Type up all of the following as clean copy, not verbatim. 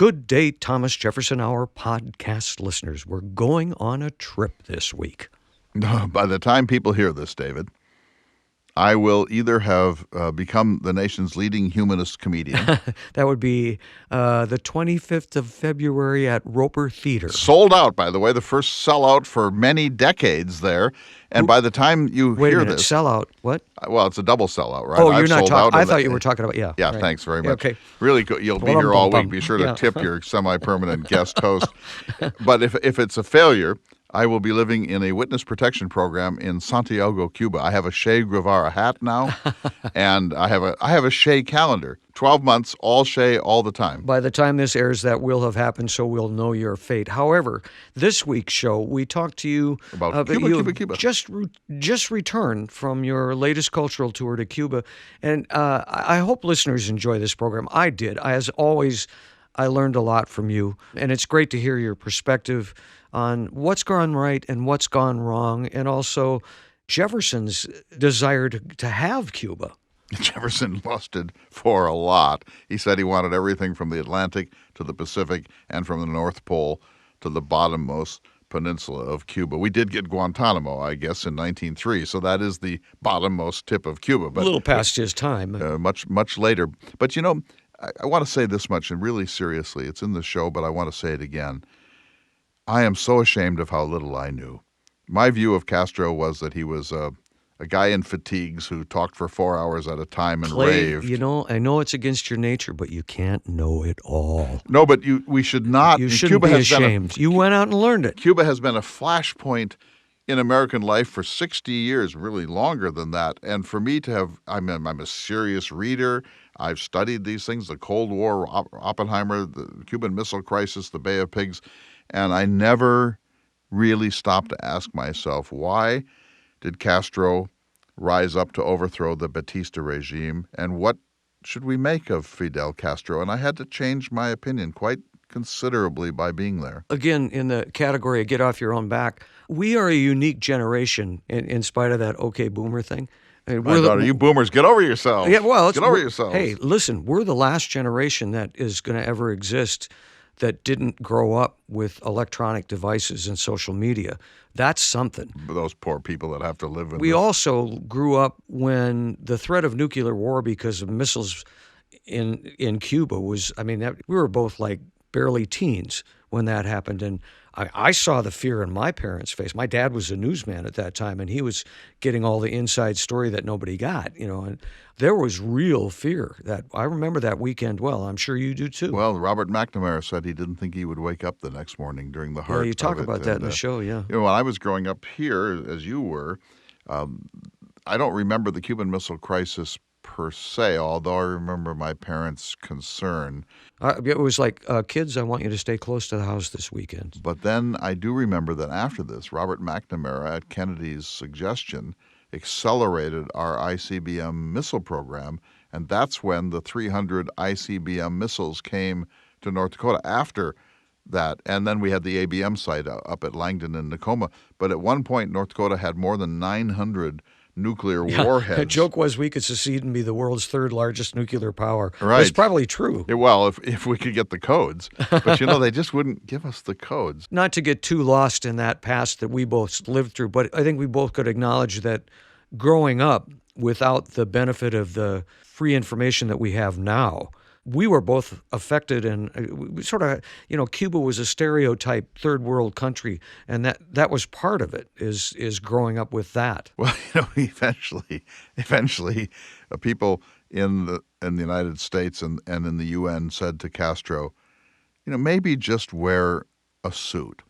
Good day, Thomas Jefferson, our podcast listeners. We're going on a trip this week. By the time people hear this, David, I will either have become the nation's leading humanist comedian. That would be the 25th of February at Roper Theater. Sold out, by the way, the first sellout for many decades there. And by the time you Wait hear a minute, this... sellout, what? Well, it's a double sellout, right? Oh, I've you're not sold talking... out I thought you were talking about... Yeah, Yeah, right. thanks very much. Okay. Really good. You'll be here all week. Be sure to Yeah. tip your semi-permanent guest host. But if it's a failure... I will be living in a witness protection program in Santiago, Cuba. I have a Che Guevara hat now, and I have a Che calendar. 12 months, all Che, all the time. By the time this airs, that will have happened, so we'll know your fate. However, this week's show, we talked to you About Cuba. Just returned from your latest cultural tour to Cuba, and I hope listeners enjoy this program. I did. As always, I learned a lot from you, and it's great to hear your perspective on what's gone right and what's gone wrong, and also Jefferson's desire to have Cuba. Jefferson lusted for a lot. He said he wanted everything from the Atlantic to the Pacific and from the North Pole to the bottommost peninsula of Cuba. We did get Guantanamo, I guess, in 1903, so that is the bottommost tip of Cuba. But a little past his time. Much later. But, I want to say this much, and really seriously, it's in the show, but I want to say it again. I am so ashamed of how little I knew. My view of Castro was that he was a guy in fatigues who talked for 4 hours at a time and raved. I know it's against your nature, but you can't know it all. No, but we should not. You shouldn't be ashamed. You went out and learned it. Cuba has been a flashpoint in American life for 60 years, really longer than that. And for me to have, I'm a serious reader. I've studied these things, the Cold War, Oppenheimer, the Cuban Missile Crisis, the Bay of Pigs. And I never really stopped to ask myself, why did Castro rise up to overthrow the Batista regime? And what should we make of Fidel Castro? And I had to change my opinion quite considerably by being there. Again, in the category of get off your own back, we are a unique generation in spite of that okay boomer thing. You boomers, get over yourselves. Yeah, well, get over yourselves. Hey, listen, we're the last generation that is going to ever exist that didn't grow up with electronic devices and social media. That's something. Those poor people that have to live with We also grew up when the threat of nuclear war because of missiles in Cuba was, we were both like barely teens when that happened. And I saw the fear in my parents' face. My dad was a newsman at that time, and he was getting all the inside story that nobody got, and there was real fear. That I remember that weekend well. I'm sure you do too. Well, Robert McNamara said he didn't think he would wake up the next morning during the heart of it. Yeah, you talk about that in the show, yeah. When I was growing up here, as you were, I don't remember the Cuban Missile Crisis per se, although I remember my parents' concern. It was like, kids, I want you to stay close to the house this weekend. But then I do remember that after this, Robert McNamara, at Kennedy's suggestion, accelerated our ICBM missile program, and that's when the 300 ICBM missiles came to North Dakota after that. And then we had the ABM site up at Langdon and Tacoma. But at one point, North Dakota had more than 900 nuclear warheads. The joke was we could secede and be the world's third largest nuclear power. Right. It's probably true. Well, if we could get the codes. But, they just wouldn't give us the codes. Not to get too lost in that past that we both lived through, but I think we both could acknowledge that growing up without the benefit of the free information that we have now, we were both affected, and we sort of, Cuba was a stereotype third world country, and that was part of it, is growing up with that. Well, eventually, people in the United States and in the UN said to Castro, maybe just wear a suit.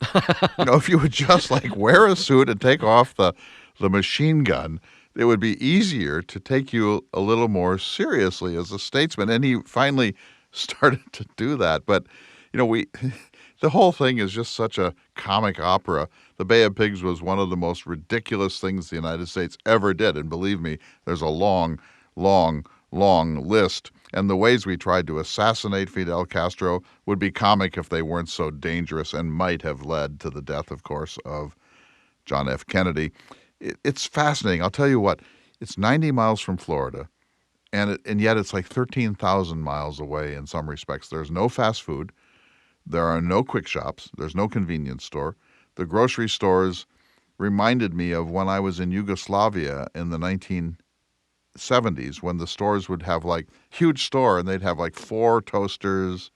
If you would just wear a suit and take off the machine gun, it would be easier to take you a little more seriously as a statesman. And he finally started to do that. But, the whole thing is just such a comic opera. The Bay of Pigs was one of the most ridiculous things the United States ever did. And believe me, there's a long, long, long list. And the ways we tried to assassinate Fidel Castro would be comic if they weren't so dangerous and might have led to the death, of course, of John F. Kennedy. It's fascinating. I'll tell you what, it's 90 miles from Florida, and yet it's like 13,000 miles away in some respects. There's no fast food. There are no quick shops. There's no convenience store. The grocery stores reminded me of when I was in Yugoslavia in the 1970s, when the stores would have like huge store and they'd have like 4 toasters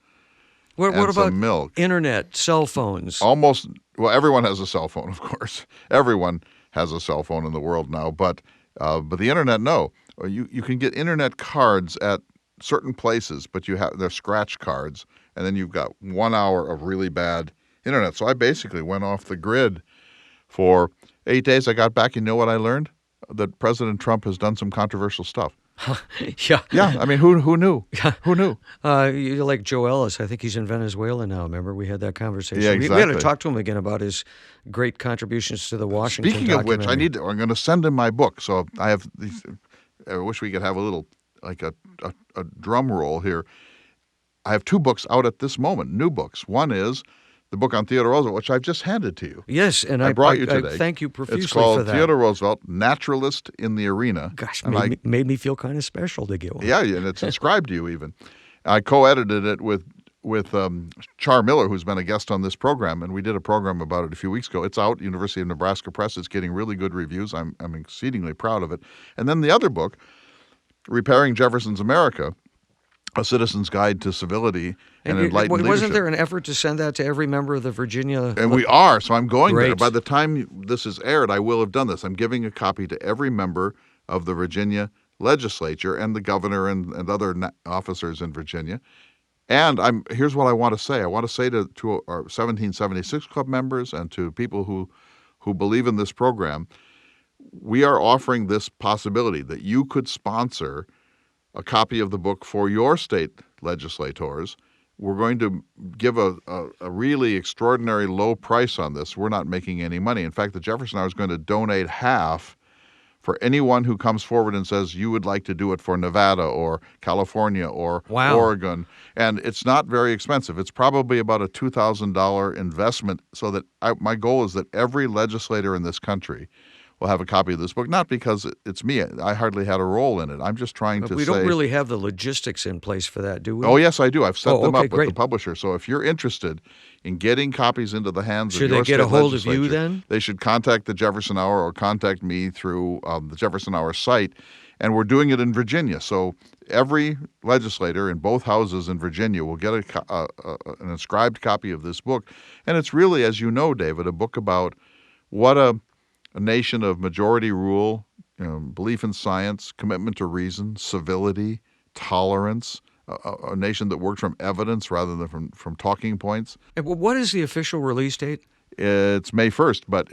What and about some milk. internet, cell phones? Almost, well, everyone has a cell phone, of course. Everyone has a cell phone in the world now, but the internet, no. You can get internet cards at certain places, but they're scratch cards, and then you've got 1 hour of really bad internet. So I basically went off the grid for 8 days. I got back. You know what I learned? That President Trump has done some controversial stuff. Yeah. Yeah, I mean, who knew? Who knew? You're like Joe Ellis. I think he's in Venezuela now. Remember, we had that conversation. Yeah, We had exactly. to talk to him again about his great contributions to the Washington Speaking of which, documentary. I'm going to send him my book. So I have these. I wish we could have a little, like a drum roll here. I have 2 books out at this moment, new books. One is the book on Theodore Roosevelt, which I've just handed to you. Yes, and I brought you today. I thank you profusely It's called for that. Theodore Roosevelt, Naturalist in the Arena. Gosh, And made me feel kind of special to get one. yeah, and it's inscribed to you even. I co-edited it with Char Miller, who's been a guest on this program, and we did a program about it a few weeks ago. It's out, University of Nebraska Press. It's getting really good reviews. I'm exceedingly proud of it. And then the other book, Repairing Jefferson's America, A Citizen's Guide to Civility and Enlightened Wasn't Leadership. there an effort to send that to every member of the Virginia? And we are, so I'm going there. Great. By the time this is aired, I will have done this. I'm giving a copy to every member of the Virginia legislature and the governor and other officers in Virginia. And here's what I want to say. I want to say to our 1776 Club members and to people who believe in this program, we are offering this possibility that you could sponsor a copy of the book for your state legislators. We're going to give a really extraordinary low price on this. We're not making any money. In fact, the Jefferson Hour is going to donate half for anyone who comes forward and says you would like to do it for Nevada or California or Wow. Oregon. And it's not very expensive. It's probably about a $2,000 investment, so that my goal is that every legislator in this country will have a copy of this book, not because it's me. I hardly had a role in it. I'm just trying to We say. don't really have the logistics in place for that, do we? Oh, yes, I do. I've set them okay, up with great. the publisher. So if you're interested in getting copies into the hands Should of they your get a state hold of you legislature, then? they should contact the Jefferson Hour or contact me through the Jefferson Hour site. And we're doing it in Virginia. So every legislator in both houses in Virginia will get an inscribed copy of this book. And it's really, as you know, David, a book about what a nation of majority rule, belief in science, commitment to reason, civility, tolerance, a nation that worked from evidence rather than from talking points. And what is the official release date? It's May 1st, but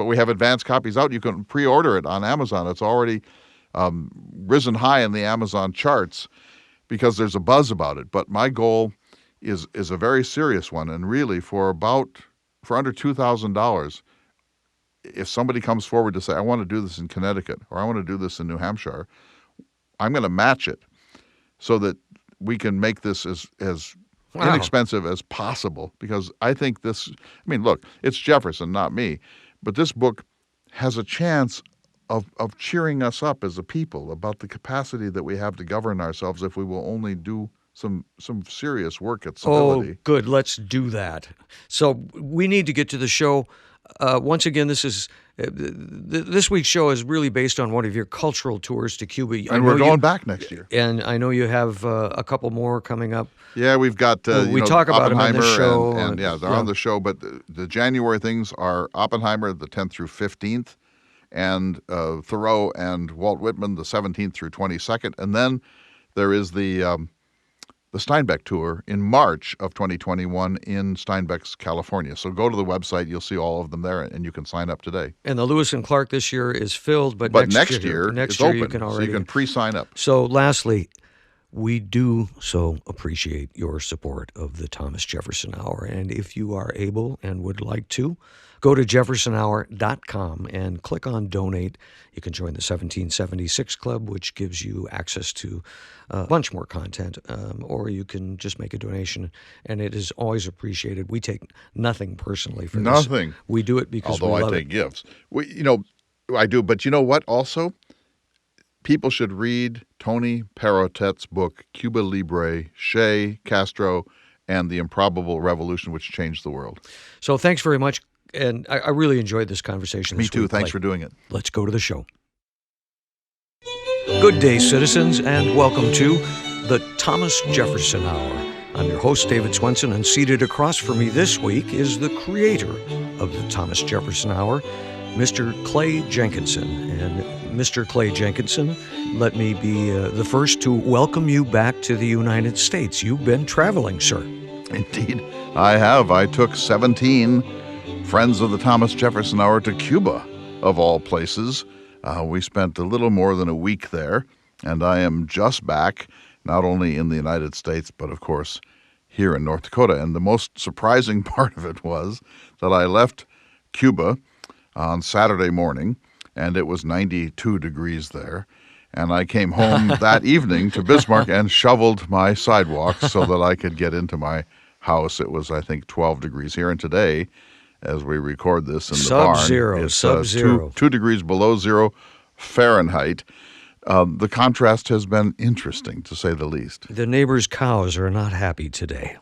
we have advanced copies out. You can pre-order it on Amazon. It's already risen high in the Amazon charts because there's a buzz about it. But my goal is a very serious one, and really for under $2,000. If somebody comes forward to say, I want to do this in Connecticut or I want to do this in New Hampshire, I'm going to match it so that we can make this as Wow. inexpensive as possible. Because I think look, it's Jefferson, not me, but this book has a chance of cheering us up as a people about the capacity that we have to govern ourselves if we will only do some serious work at civility. Oh, good. Let's do that. So we need to get to the show. Once again, this week's show is really based on one of your cultural tours to Cuba. And we're going back next year. And I know you have a couple more coming up. Yeah, we've got we talk about them in the Oppenheimer show. and they're on the show. But the January things are Oppenheimer, the 10th through 15th, and Thoreau and Walt Whitman, the 17th through 22nd. And then there is the Steinbeck tour in March of 2021 in Steinbeck's, California. So go to the website. You'll see all of them there, and you can sign up today. And the Lewis and Clark this year is filled, but next year it's open, you can already. so you can pre-sign up. So lastly, we do so appreciate your support of the Thomas Jefferson Hour. And if you are able and would like to, go to jeffersonhour.com and click on Donate. You can join the 1776 Club, which gives you access to a bunch more content, or you can just make a donation, and it is always appreciated. We take nothing personally for this. Nothing. We do it because Although we love I it. take gifts. I do. But you know what also? People should read Tony Perotet's book, Cuba Libre, Che, Castro, and the improbable revolution which changed the world. So thanks very much, and I really enjoyed this conversation. Me this too. week, Thanks Clay. for doing it. Let's go to the show. Good day, citizens, and welcome to the Thomas Jefferson Hour. I'm your host, David Swenson, and seated across from me this week is the creator of the Thomas Jefferson Hour, Mr. Clay Jenkinson. And Mr. Clay Jenkinson, let me be the first to welcome you back to the United States. You've been traveling, sir. Indeed, I have. I took 17 friends of the Thomas Jefferson Hour to Cuba, of all places. We spent a little more than a week there, and I am just back, not only in the United States, but of course here in North Dakota. And the most surprising part of it was that I left Cuba on Saturday morning, and it was 92 degrees there. And I came home that evening to Bismarck and shoveled my sidewalk so that I could get into my house. It was, I think, 12 degrees here. And today, as we record this in the barn, it's Sub-zero. 2 degrees below zero Fahrenheit. The contrast has been interesting, to say the least. The neighbors' cows are not happy today.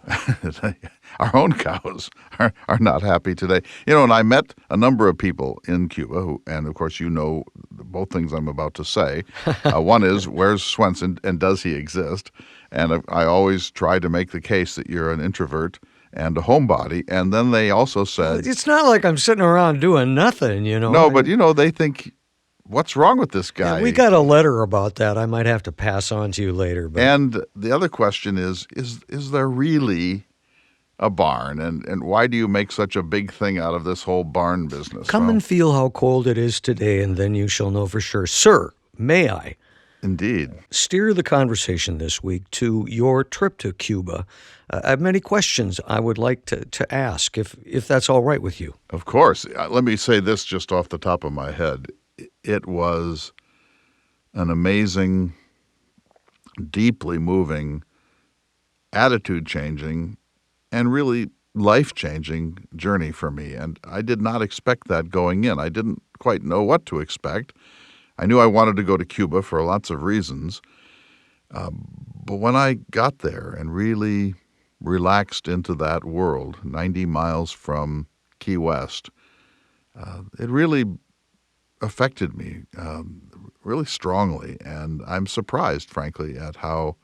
Our own cows are not happy today. And I met a number of people in Cuba, and of course you know both things I'm about to say. One is, where's Swenson, and does he exist? And I always try to make the case that you're an introvert and a homebody. And then they also said... It's not like I'm sitting around doing nothing, No, but, they think... What's wrong with this guy? Yeah, we got a letter about that. I might have to pass on to you later. But. And the other question is there really a barn? And why do you make such a big thing out of this whole barn business? Come and feel how cold it is today, and then you shall know for sure. Sir, may I? Indeed. Steer the conversation this week to your trip to Cuba. I have many questions I would like to ask, if that's all right with you. Of course. Let me say this just off the top of my head. It was an amazing, deeply moving, attitude-changing, and really life-changing journey for me. And I did not expect that going in. I didn't quite know what to expect. I knew I wanted to go to Cuba for lots of reasons. But when I got there and really relaxed into that world, 90 miles from Key West, it really affected me really strongly, and I'm surprised, frankly, at how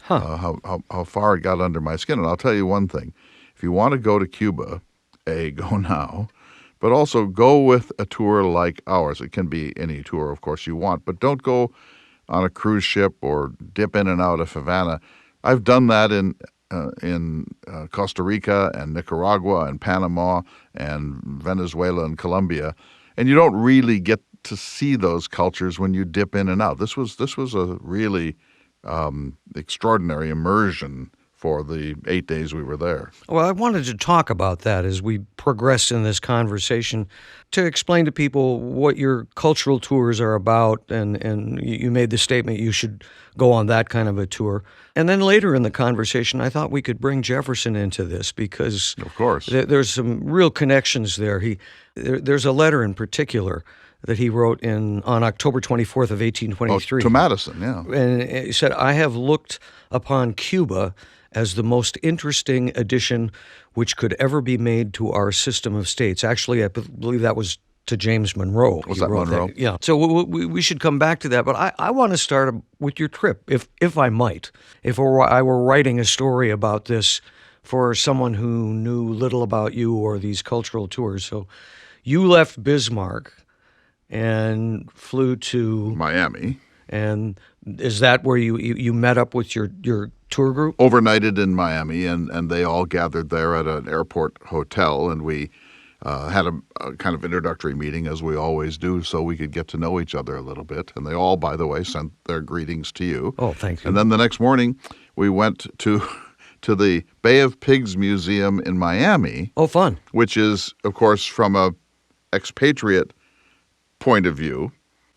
far it got under my skin. And I'll tell you one thing: if you want to go to Cuba, go now, but also go with a tour like ours. It can be any tour, of course, you want, but don't go on a cruise ship or dip in and out of Havana. I've done that in Costa Rica and Nicaragua and Panama and Venezuela and Colombia. And you don't really get to see those cultures when you dip in and out. This was a really extraordinary immersion for the 8 days we were there. Well, I wanted to talk about that as we progress in this conversation, to explain to people what your cultural tours are about, and you made the statement you should go on that kind of a tour. And then later in the conversation, I thought we could bring Jefferson into this because of course there's some real connections there. There's a letter in particular that he wrote on October 24th of 1823. To Madison, yeah. And he said, "I have looked upon Cuba as the most interesting addition which could ever be made to our system of states." Actually, I believe that was to James Monroe. Was that Monroe? Yeah. So we should come back to that. But I want to start with your trip, if I might. If I were writing a story about this for someone who knew little about you or these cultural tours. So you left Bismarck and flew to Miami. And is that where you met up with your tour group? Overnighted in Miami, and they all gathered there at an airport hotel, and we had a kind of introductory meeting, as we always do, so we could get to know each other a little bit. And they all, by the way, sent their greetings to you. Oh, thank you. And then the next morning, we went to the Bay of Pigs Museum in Miami. Oh, fun. Which is, of course, from a expatriate point of view.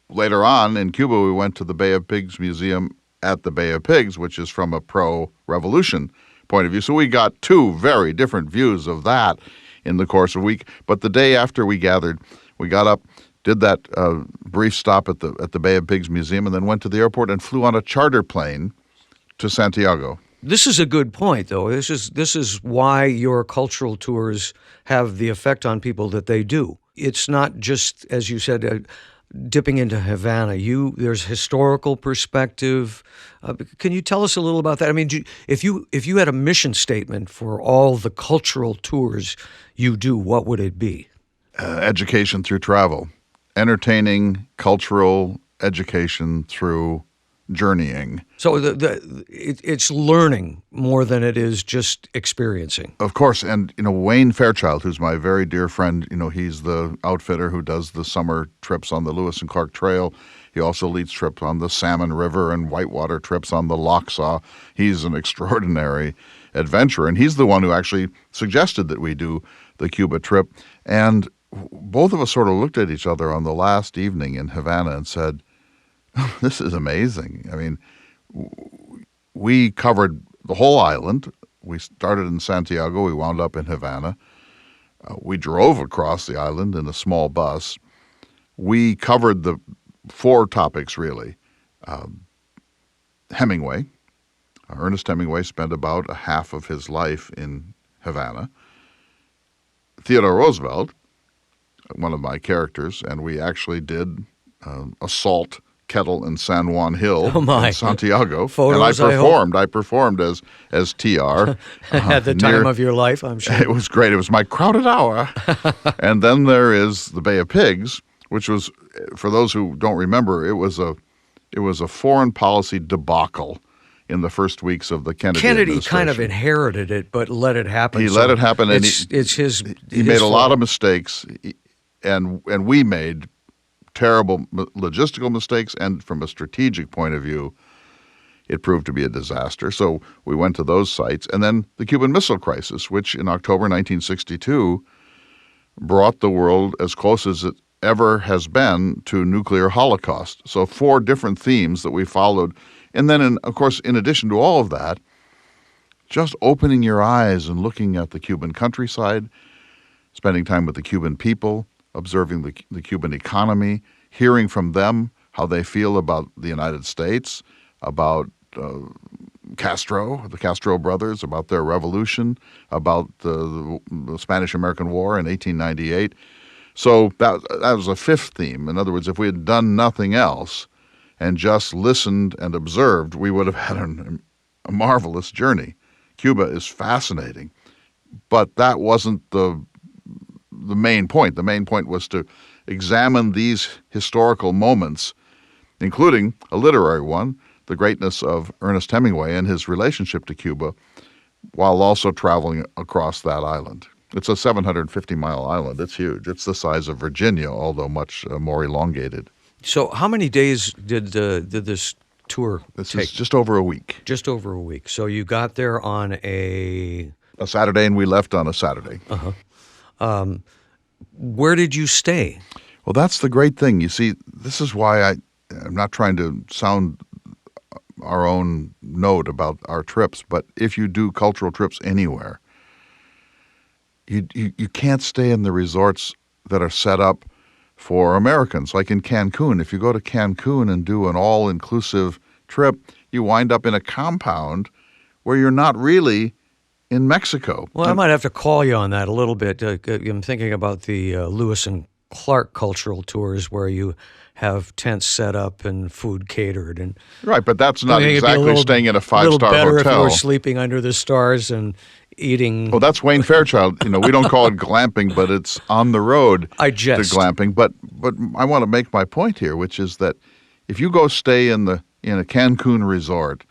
Later on, in Cuba, we went to the Bay of Pigs Museum at the Bay of Pigs, which is from a pro-revolution point of view. So we got two very different views of that in the course of a week. But the day after we gathered, we got up, did that brief stop at the Bay of Pigs Museum, and then went to the airport and flew on a charter plane to Santiago. This is a good point, though. This is why your cultural tours have the effect on people that they do. It's not just, as you said, dipping into Havana. There's historical perspective. Can you tell us a little about that? I mean, if you had a mission statement for all the cultural tours you do, what would it be? Education through travel, entertaining, cultural education through journeying. So it's learning more than it is just experiencing. Of course, and Wayne Fairchild, who's my very dear friend, he's the outfitter who does the summer trips on the Lewis and Clark Trail. He also leads trips on the Salmon River and whitewater trips on the Lochsaw. He's an extraordinary adventurer, and he's the one who actually suggested that we do the Cuba trip. And both of us sort of looked at each other on the last evening in Havana and said, this is amazing. I mean, we covered the whole island. We started in Santiago. We wound up in Havana. We drove across the island in a small bus. We covered the 4 topics, really. Hemingway. Ernest Hemingway spent about a half of his life in Havana. Theodore Roosevelt, one of my characters, and we actually did assault kettle in San Juan Hill in Santiago. Photos, and I performed as TR. At the time of your life, I'm sure. It was great. It was my crowded hour. And then there is the Bay of Pigs, which was, for those who don't remember, it was a foreign policy debacle in the first weeks of the Kennedy administration. Kind of inherited it, but let it happen. He let it happen, and he made a lot of mistakes, and we made terrible logistical mistakes, and from a strategic point of view, it proved to be a disaster. So we went to those sites. And then the Cuban Missile Crisis, which in October 1962 brought the world as close as it ever has been to nuclear holocaust. So 4 different themes that we followed. And then, of course, in addition to all of that, just opening your eyes and looking at the Cuban countryside, spending time with the Cuban people, observing the Cuban economy, hearing from them how they feel about the United States, about the Castro brothers, about their revolution, about the Spanish-American War in 1898. So that was a 5th theme. In other words, if we had done nothing else and just listened and observed, we would have had a marvelous journey. Cuba is fascinating, but that wasn't the main point. The main point was to examine these historical moments, including a literary one, the greatness of Ernest Hemingway and his relationship to Cuba, while also traveling across that island. It's a 750-mile island. It's huge. It's the size of Virginia, although much more elongated. So how many days did this tour take? This is just over a week. Just over a week. So you got there on a Saturday, and we left on a Saturday. Where did you stay? Well, that's the great thing. You see, this is why I'm not trying to sound our own note about our trips, but if you do cultural trips anywhere, you can't stay in the resorts that are set up for Americans. Like in Cancun, if you go to Cancun and do an all-inclusive trip, you wind up in a compound where you're not really in Mexico. Well, I might have to call you on that a little bit. I'm thinking about the Lewis and Clark cultural tours where you have tents set up and food catered. And right, but that's not exactly staying in a 5-star hotel. A little better if you were sleeping under the stars and eating. Well, that's Wayne Fairchild. We don't call it glamping, but it's on the road to glamping. But I want to make my point here, which is that if you go stay in a Cancun resort,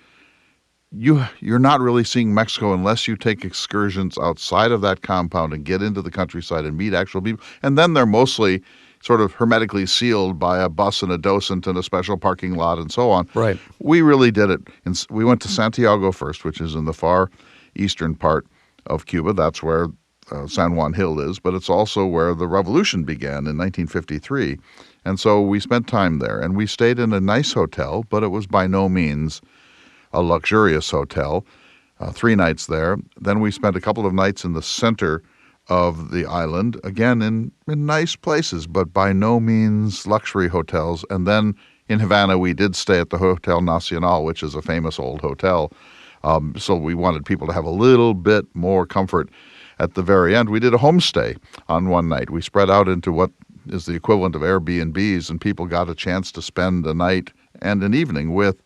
you're not really seeing Mexico unless you take excursions outside of that compound and get into the countryside and meet actual people. And then they're mostly sort of hermetically sealed by a bus and a docent and a special parking lot and so on. Right. We really did it. We went to Santiago first, which is in the far eastern part of Cuba. That's where San Juan Hill is, but it's also where the revolution began in 1953. And so we spent time there, and we stayed in a nice hotel, but it was by no means a luxurious hotel, 3 nights there. Then we spent a couple of nights in the center of the island, again in nice places, but by no means luxury hotels. And then in Havana, we did stay at the Hotel Nacional, which is a famous old hotel. So we wanted people to have a little bit more comfort at the very end. We did a homestay on one night. We spread out into what is the equivalent of Airbnbs, and people got a chance to spend a night and an evening with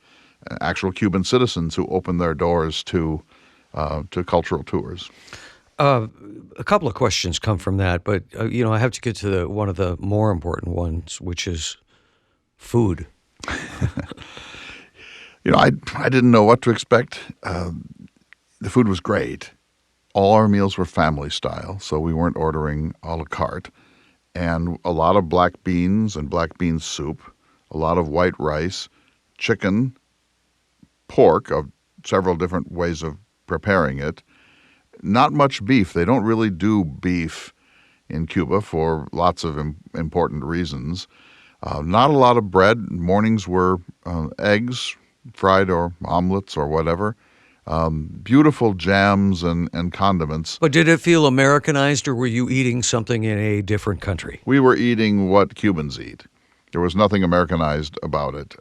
actual Cuban citizens who opened their doors to cultural tours. A couple of questions come from that, but I have to get to one of the more important ones, which is food. I didn't know what to expect. The food was great. All our meals were family style, so we weren't ordering a la carte. And a lot of black beans and black bean soup, a lot of white rice, chicken, pork of several different ways of preparing it. Not much beef. They don't really do beef in Cuba for lots of important reasons. Not a lot of bread. Mornings were eggs, fried or omelets or whatever. Beautiful jams and condiments. But did it feel Americanized, or were you eating something in a different country? We were eating what Cubans eat. There was nothing Americanized about it.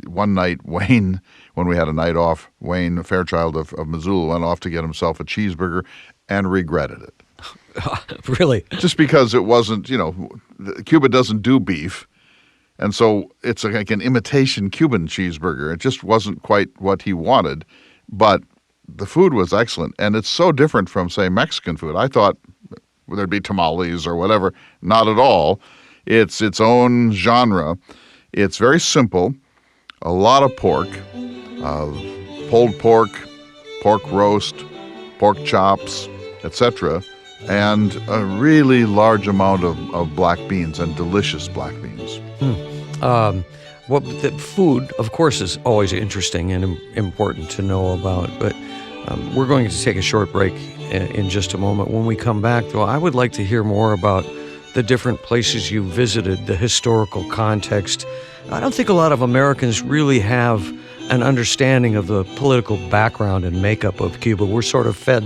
One night, Wayne, when we had a night off, Wayne Fairchild of Missoula went off to get himself a cheeseburger and regretted it. Really? Just because it wasn't, Cuba doesn't do beef. And so it's like an imitation Cuban cheeseburger. It just wasn't quite what he wanted. But the food was excellent. And it's so different from, say, Mexican food. I thought there'd be tamales or whatever. Not at all. It's its own genre. It's very simple. A lot of pork, pulled pork, pork roast, pork chops, etc., and a really large amount of black beans, and delicious black beans. Well, the food, of course, is always interesting and important to know about, but we're going to take a short break in just a moment. When we come back, though, I would like to hear more about the different places you visited, the historical context. I don't think a lot of Americans really have an understanding of the political background and makeup of Cuba. We're sort of fed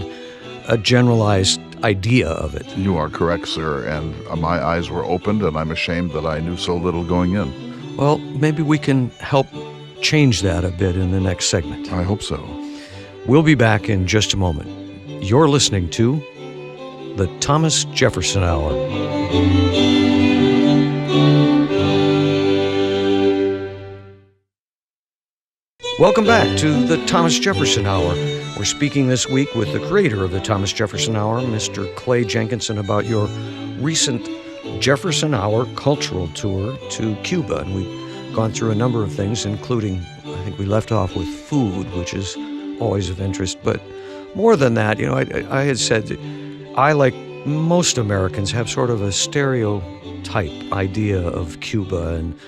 a generalized idea of it. You are correct, sir, and my eyes were opened, and I'm ashamed that I knew so little going in. Well, maybe we can help change that a bit in the next segment. I hope so. We'll be back in just a moment. You're listening to the Thomas Jefferson Hour. Welcome back to the Thomas Jefferson Hour. We're speaking this week with the creator of the Thomas Jefferson Hour, Mr. Clay Jenkinson, about your recent Jefferson Hour cultural tour to Cuba. And we've gone through a number of things, including, I think we left off with food, which is always of interest. But more than that, I had said that I, like most Americans, have sort of a stereotype idea of Cuba. And,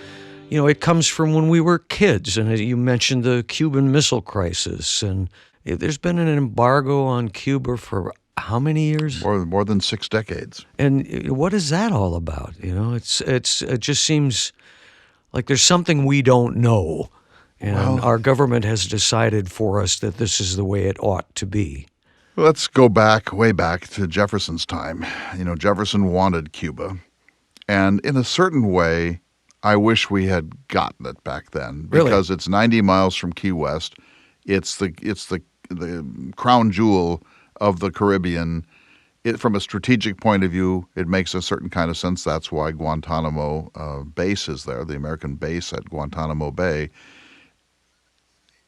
it comes from when we were kids. And you mentioned the Cuban Missile Crisis. And there's been an embargo on Cuba for how many years? More than 6 decades. And what is that all about? It just seems like there's something we don't know. And our government has decided for us that this is the way it ought to be. Let's go way back to Jefferson's time. Jefferson wanted Cuba. And in a certain way, I wish we had gotten it back then. Because It's 90 miles from Key West. It's the crown jewel of the Caribbean. From a strategic point of view, it makes a certain kind of sense. That's why Guantanamo base is there, the American base at Guantanamo Bay.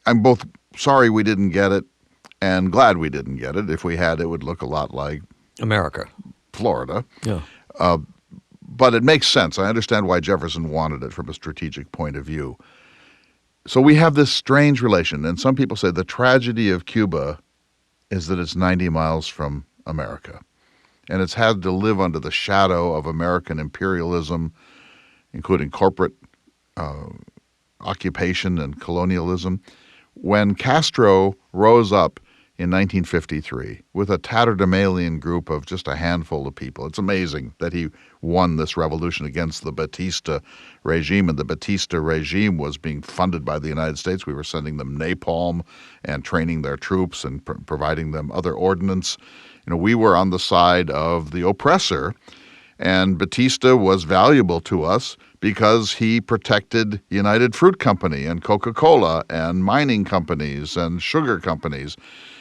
I'm both sorry we didn't get it and glad we didn't get it. If we had, it would look a lot like America, Florida. Yeah. But it makes sense. I understand why Jefferson wanted it from a strategic point of view. So we have this strange relation, and some people say the tragedy of Cuba is that it's 90 miles from America. And it's had to live under the shadow of American imperialism, including corporate occupation and colonialism. When Castro rose up in 1953 with a tatterdemalion group of just a handful of people, it's amazing that he won this revolution against the Batista regime, and the Batista regime was being funded by the United States. We were sending them napalm and training their troops and providing them other ordnance. We were on the side of the oppressor, and Batista was valuable to us because he protected United Fruit Company and Coca-Cola and mining companies and sugar companies.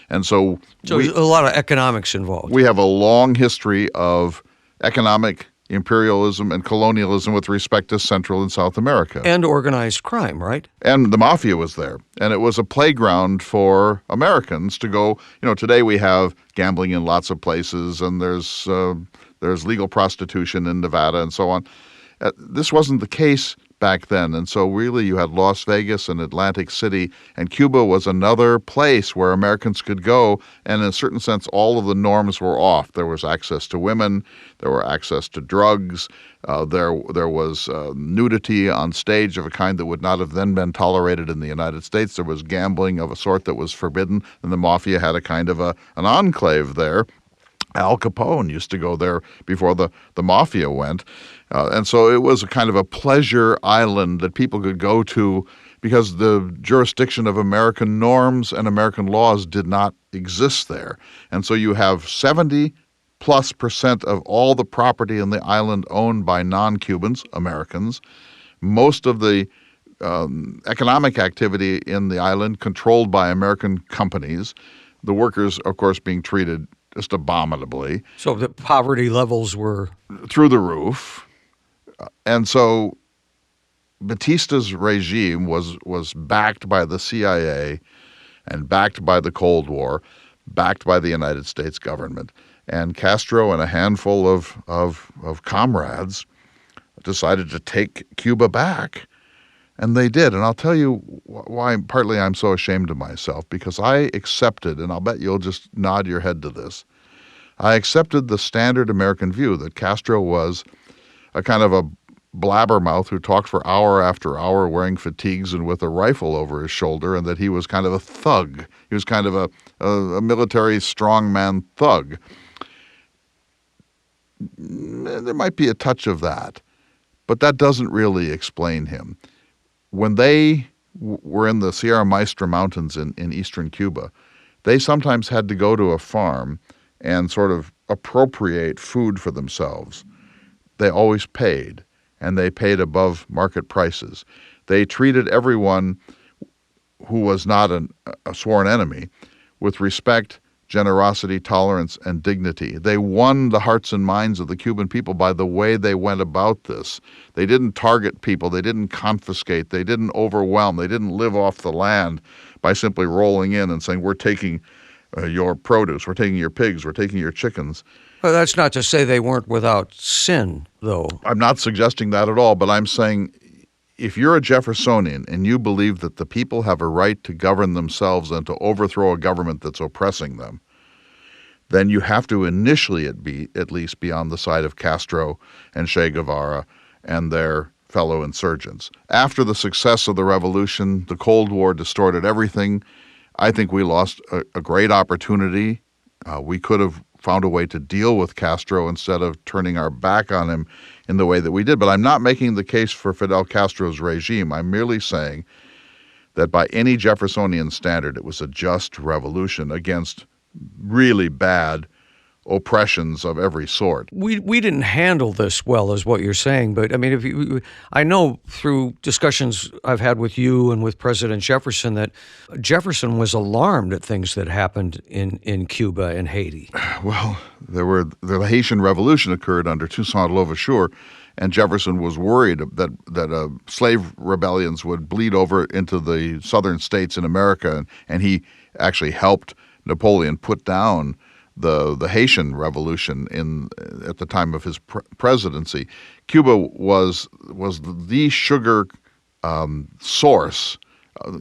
And so there's a lot of economics involved. we have a long history of economic imperialism and colonialism with respect to Central and South America. And organized crime, right? And the mafia was there. And it was a playground for Americans to go. Today we have gambling in lots of places, and there's legal prostitution in Nevada and so on. This wasn't the case back then. And so really you had Las Vegas and Atlantic City, and Cuba was another place where Americans could go. And in a certain sense, all of the norms were off. There was access to women. There were access to drugs. There was nudity on stage of a kind that would not have then been tolerated in the United States. There was gambling of a sort that was forbidden. And the mafia had a kind of an enclave there. Al Capone used to go there before the mafia went. And so it was a kind of a pleasure island that people could go to because the jurisdiction of American norms and American laws did not exist there. And so you have 70+% of all the property in the island owned by non-Cubans, Americans. Most of the economic activity in the island controlled by American companies. The workers, of course, being treated just abominably. So the poverty levels were through the roof. And so Batista's regime was backed by the CIA and backed by the Cold War, backed by the United States government. And Castro and a handful of comrades decided to take Cuba back. And they did. And I'll tell you why partly I'm so ashamed of myself, because I accepted, and I'll bet you'll just nod your head to this, I accepted the standard American view that Castro was a kind of a blabbermouth who talked for hour after hour wearing fatigues and with a rifle over his shoulder, and that he was kind of a thug. He was kind of a military strongman thug. There might be a touch of that, but that doesn't really explain him. When they were in the Sierra Maestra Mountains in eastern Cuba, they sometimes had to go to a farm and sort of appropriate food for themselves. They always paid, and they paid above market prices. They treated everyone who was not a sworn enemy with respect, generosity, tolerance, and dignity. They won the hearts and minds of the Cuban people by the way they went about this. They didn't target people. They didn't confiscate. They didn't overwhelm. They didn't live off the land by simply rolling in and saying, we're taking your produce, we're taking your pigs, we're taking your chickens. Well, that's not to say they weren't without sin, though. I'm not suggesting that at all, but I'm saying if you're a Jeffersonian and you believe that the people have a right to govern themselves and to overthrow a government that's oppressing them, then you have to initially at least be on the side of Castro and Che Guevara and their fellow insurgents. After the success of the revolution, the Cold War distorted everything. I think we lost a great opportunity. We could have found a way to deal with Castro instead of turning our back on him in the way that we did. But I'm not making the case for Fidel Castro's regime. I'm merely saying that by any Jeffersonian standard, it was a just revolution against really bad oppressions of every sort. We didn't handle this well, is what you're saying. But I mean, I know through discussions I've had with you and with President Jefferson that Jefferson was alarmed at things that happened in Cuba and Haiti. Well, the Haitian Revolution occurred under Toussaint Louverture, and Jefferson was worried that slave rebellions would bleed over into the southern states in America, and he actually helped Napoleon put down the Haitian Revolution at the time of his presidency. Cuba was the sugar source,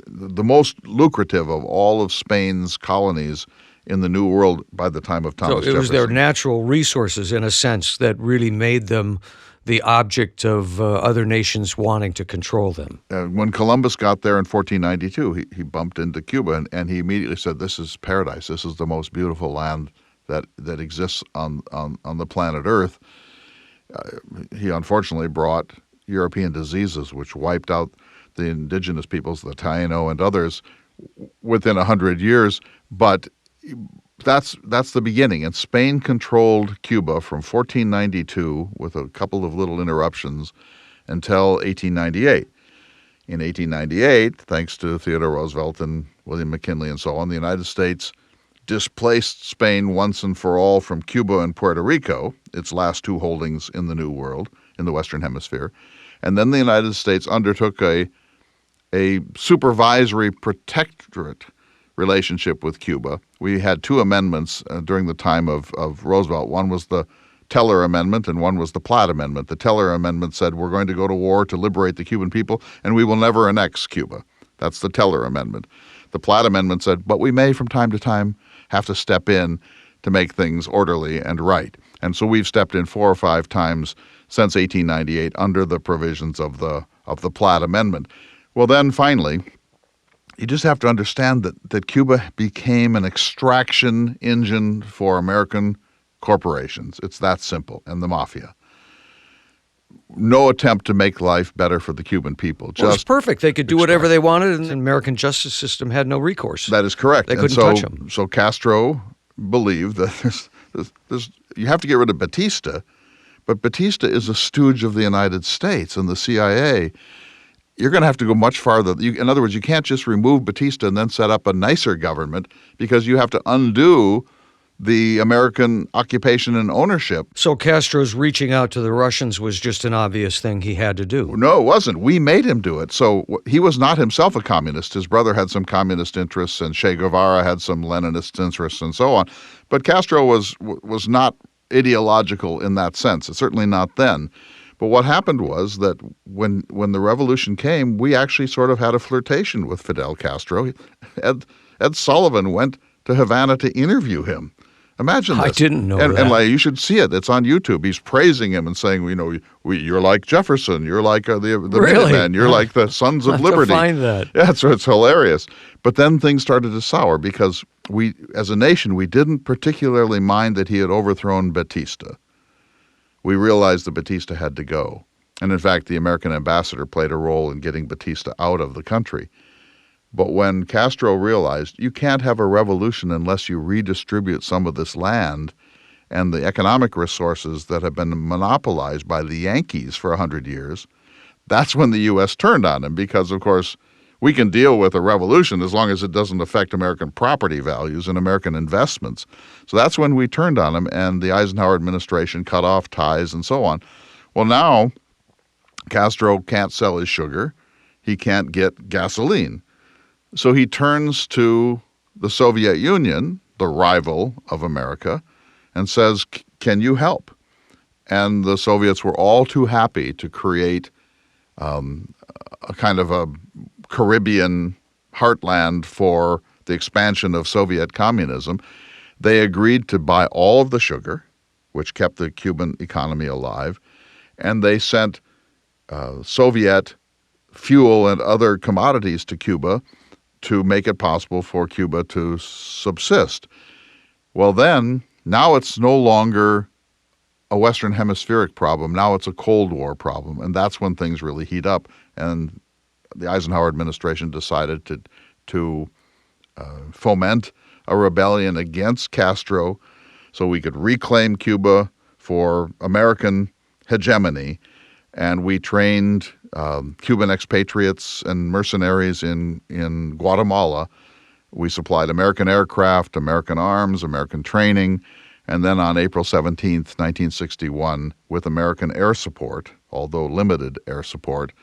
the most lucrative of all of Spain's colonies in the New World by the time of Thomas Jefferson. So it was their natural resources, in a sense, that really made them the object of other nations wanting to control them. When Columbus got there in 1492, he bumped into Cuba, and he immediately said, "This is paradise. This is the most beautiful land that exists on the planet Earth." He unfortunately brought European diseases, which wiped out the indigenous peoples, the Taino and others, within 100 years. But that's the beginning. And Spain controlled Cuba from 1492 with a couple of little interruptions until 1898. In 1898, thanks to Theodore Roosevelt and William McKinley and so on, the United States displaced Spain once and for all from Cuba and Puerto Rico, its last two holdings in the New World, in the Western Hemisphere. And then the United States undertook a supervisory protectorate relationship with Cuba. We had two amendments during the time of Roosevelt. One was the Teller Amendment and one was the Platt Amendment. The Teller Amendment said we're going to go to war to liberate the Cuban people and we will never annex Cuba. That's the Teller Amendment. The Platt Amendment said, but we may from time to time have to step in to make things orderly and right. And so we've stepped in 4 or 5 times since 1898 under the provisions of the Platt Amendment. Well, then finally, you just have to understand that Cuba became an extraction engine for American corporations. It's that simple, and the mafia. No attempt to make life better for the Cuban people. Well, it's perfect. They could do whatever they wanted, and the American justice system had no recourse. That is correct. They couldn't touch them. So Castro believed that you have to get rid of Batista, but Batista is a stooge of the United States and the CIA. You're going to have to go much farther. In other words, you can't just remove Batista and then set up a nicer government because you have to undo the American occupation and ownership. So Castro's reaching out to the Russians was just an obvious thing he had to do. No, it wasn't. We made him do it. So he was not himself a communist. His brother had some communist interests, and Che Guevara had some Leninist interests and so on. But Castro was not ideological in that sense. It's certainly not then. But what happened was that when the revolution came, we actually sort of had a flirtation with Fidel Castro. Ed Sullivan went to Havana to interview him. Imagine this. I didn't know that. And you should see it. It's on YouTube. He's praising him and saying, you're like Jefferson. You're like the really? Minutemen. You're like the Sons of I'll Liberty. have to find that. Yeah, so it's hilarious. But then things started to sour because we, as a nation, we didn't particularly mind that he had overthrown Batista. We realized that Batista had to go. And in fact, the American ambassador played a role in getting Batista out of the country. But when Castro realized you can't have a revolution unless you redistribute some of this land and the economic resources that have been monopolized by the Yankees for 100 years, that's when the U.S. turned on him because, of course, we can deal with a revolution as long as it doesn't affect American property values and American investments. So that's when we turned on him, and the Eisenhower administration cut off ties and so on. Well, now Castro can't sell his sugar. He can't get gasoline. So he turns to the Soviet Union, the rival of America, and says, can you help? And the Soviets were all too happy to create a kind of a Caribbean heartland for the expansion of Soviet communism. They agreed to buy all of the sugar, which kept the Cuban economy alive, and they sent Soviet fuel and other commodities to Cuba to make it possible for Cuba to subsist. Well, then, now it's no longer a Western Hemispheric problem. Now it's a Cold War problem, and that's when things really heat up. And the Eisenhower administration decided to foment a rebellion against Castro so we could reclaim Cuba for American hegemony. And we trained Cuban expatriates and mercenaries in Guatemala. We supplied American aircraft, American arms, American training. And then on April 17th, 1961, with American air support, although limited air support,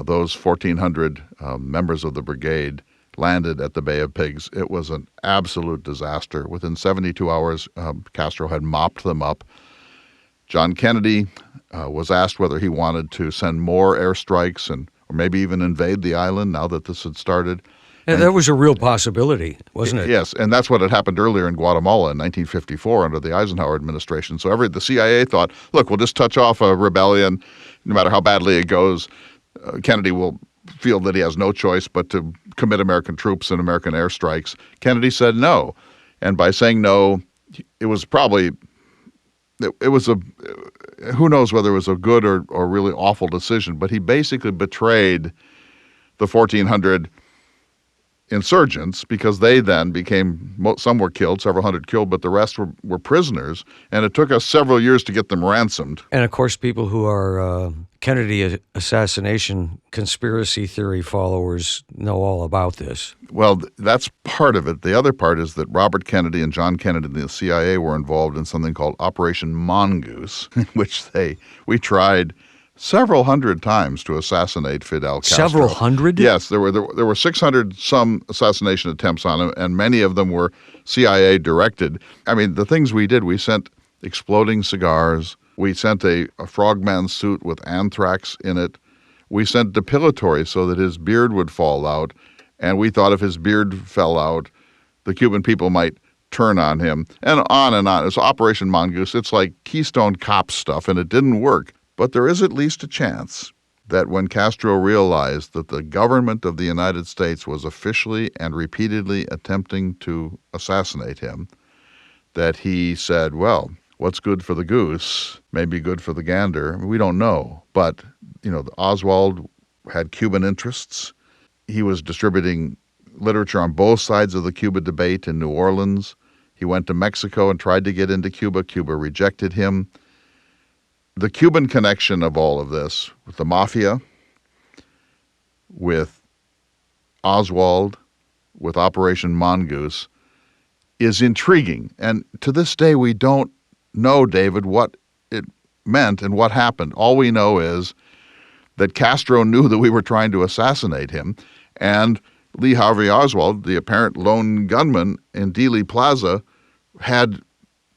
those 1,400 members of the brigade landed at the Bay of Pigs. It was an absolute disaster. Within 72 hours, Castro had mopped them up. John Kennedy was asked whether he wanted to send more airstrikes or maybe even invade the island now that this had started. And that was a real possibility, wasn't it? Yes, and that's what had happened earlier in Guatemala in 1954 under the Eisenhower administration. So the CIA thought, look, we'll just touch off a rebellion, no matter how badly it goes. Kennedy will feel that he has no choice but to commit American troops and American airstrikes. Kennedy said no. And by saying no, it was probably, who knows whether it was a good or really awful decision, but he basically betrayed the 1,400 insurgents, because they then became, some were killed, several hundred killed, but the rest were prisoners, and it took us several years to get them ransomed. And of course, people who are Kennedy assassination conspiracy theory followers know all about this. Well, that's part of it. The other part is that Robert Kennedy and John Kennedy and the CIA were involved in something called Operation Mongoose, in which we tried several hundred times to assassinate Fidel Castro. Several hundred? Yes, there were 600 some assassination attempts on him, and many of them were CIA directed. I mean, the things we did, we sent exploding cigars, we sent a frogman suit with anthrax in it, we sent depilatory so that his beard would fall out, and we thought if his beard fell out, the Cuban people might turn on him, and on and on. It's Operation Mongoose. It's like Keystone Cop stuff, and it didn't work. But there is at least a chance that when Castro realized that the government of the United States was officially and repeatedly attempting to assassinate him, that he said, well, what's good for the goose may be good for the gander. We don't know. But, Oswald had Cuban interests. He was distributing literature on both sides of the Cuba debate in New Orleans. He went to Mexico and tried to get into Cuba. Cuba rejected him. The Cuban connection of all of this, with the mafia, with Oswald, with Operation Mongoose, is intriguing. And to this day, we don't know, David, what it meant and what happened. All we know is that Castro knew that we were trying to assassinate him, and Lee Harvey Oswald, the apparent lone gunman in Dealey Plaza, had